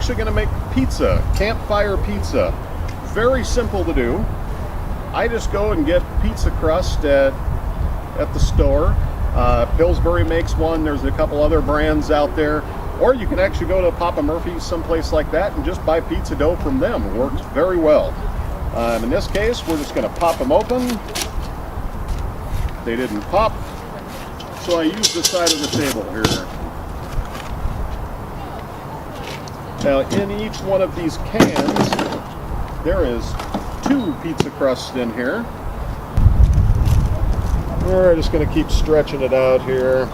actually going to make pizza, campfire pizza. Very simple to do. I just go and get pizza crust at the store. Pillsbury makes one. There's a couple other brands out there. Or you can actually go to Papa Murphy's, someplace like that, and just buy pizza dough from them. It works very well. In this case, we're just going to pop them open. They didn't pop, so I use the side of the table here. Now, in each one of these cans, there is 2 pizza crusts in here. We're just going to keep stretching it out here.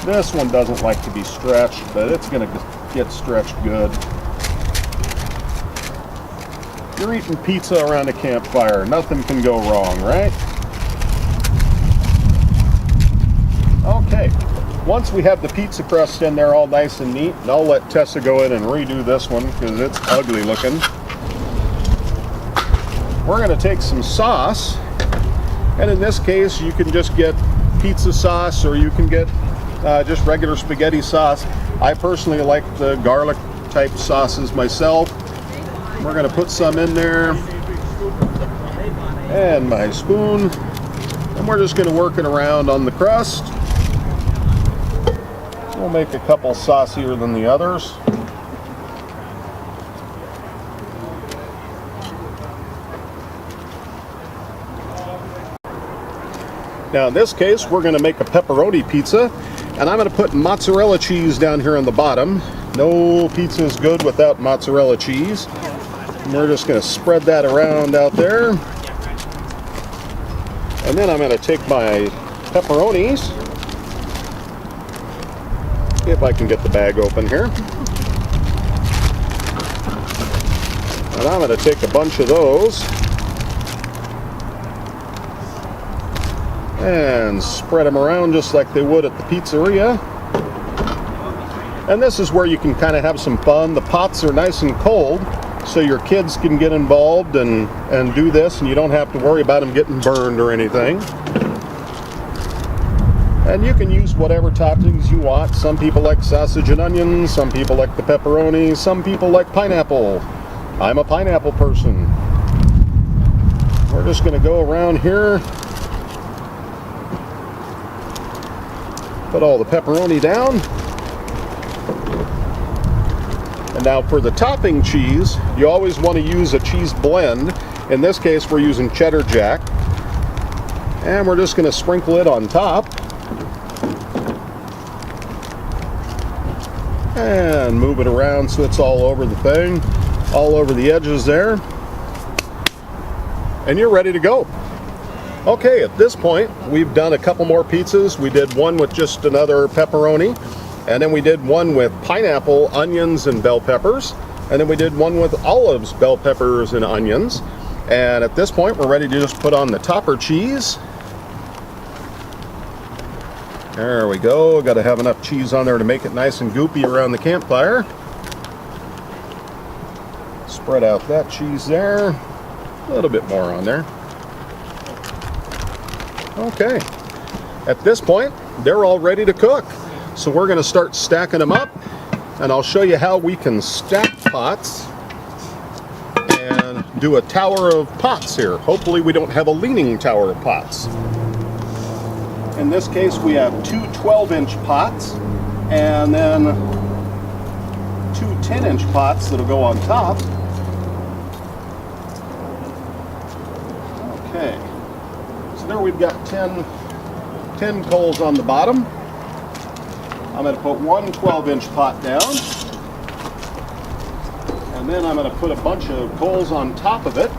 This one doesn't like to be stretched, but it's going to get stretched good. You're eating pizza around a campfire. Nothing can go wrong, right? Okay. Once we have the pizza crust in there all nice and neat, and I'll let Tessa go in and redo this one because it's ugly looking. We're going to take some sauce, and in this case you can just get pizza sauce or you can get just regular spaghetti sauce. I personally like the garlic type sauces myself. We're going to put some in there, and my spoon, and we're just going to work it around on the crust. We'll make a couple saucier than the others. Now in this case, we're going to make a pepperoni pizza, and I'm going to put mozzarella cheese down here on the bottom. No pizza is good without mozzarella cheese. And we're just going to spread that around out there. And then I'm going to take my pepperonis. See if I can get the bag open here. And I'm going to take a bunch of those and spread them around just like they would at the pizzeria. And this is where you can kind of have some fun. The pots are nice and cold, so your kids can get involved and do this, and you don't have to worry about them getting burned or anything. And you can use whatever toppings you want. Some people like sausage and onions, some people like the pepperoni, some people like pineapple. I'm a pineapple person. We're just going to go around here, put all the pepperoni down. And now for the topping cheese, you always want to use a cheese blend. In this case, we're using cheddar jack. And we're just going to sprinkle it on top. And move it around so it's all over the thing, all over the edges there. And you're ready to go. Okay, at this point, we've done a couple more pizzas. We did one with just another pepperoni, and then we did one with pineapple, onions, and bell peppers, and then we did one with olives, bell peppers, and onions. And at this point, we're ready to just put on the topper cheese. There we go. Got to have enough cheese on there to make it nice and goopy around the campfire. Spread out that cheese there. A little bit more on there. Okay. At this point, they're all ready to cook. So we're going to start stacking them up, and I'll show you how we can stack pots and do a tower of pots here. Hopefully we don't have a leaning tower of pots. In this case, we have 2 12-inch pots and then 2 10-inch pots that'll go on top. Okay, so there we've got 10 coals on the bottom. I'm going to put 1 12-inch pot down, and then I'm going to put a bunch of coals on top of it.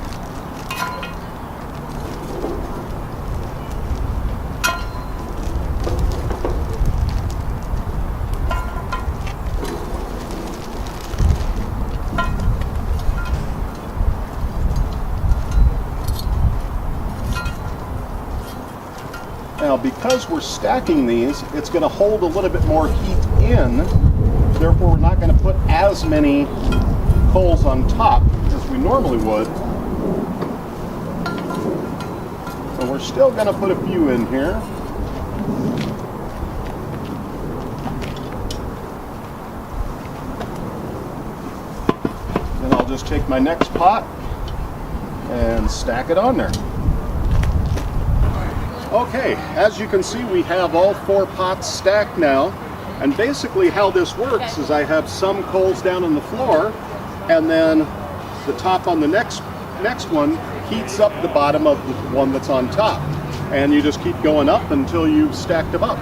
Now, because we're stacking these, it's going to hold a little bit more heat in. Therefore, we're not going to put as many coals on top as we normally would. we're still going to put a few in here. Then I'll just take my next pot and stack it on there. Okay, as you can see, we have all 4 pots stacked now. And basically how this works is I have some coals down on the floor, and then the top on the next one heats up the bottom of the one that's on top. And you just keep going up until you've stacked them up.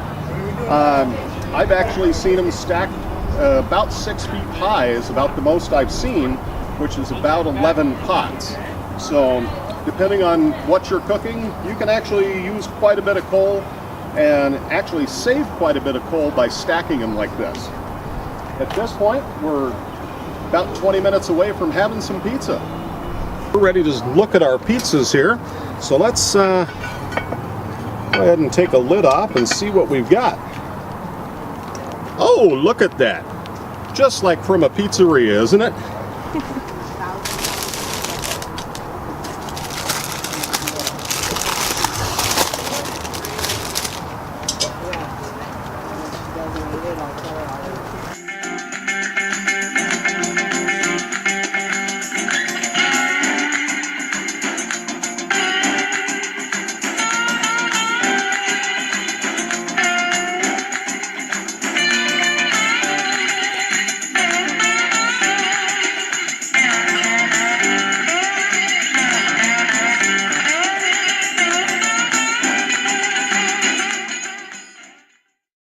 I've actually seen them stacked about 6 feet high is about the most I've seen, which is about 11 pots. So depending on what you're cooking, you can actually use quite a bit of coal and actually save quite a bit of coal by stacking them like this. At this point, we're about 20 minutes away from having some pizza. We're ready to look at our pizzas here. So let's go ahead and take a lid off and see what we've got. Oh, look at that. Just like from a pizzeria, isn't it?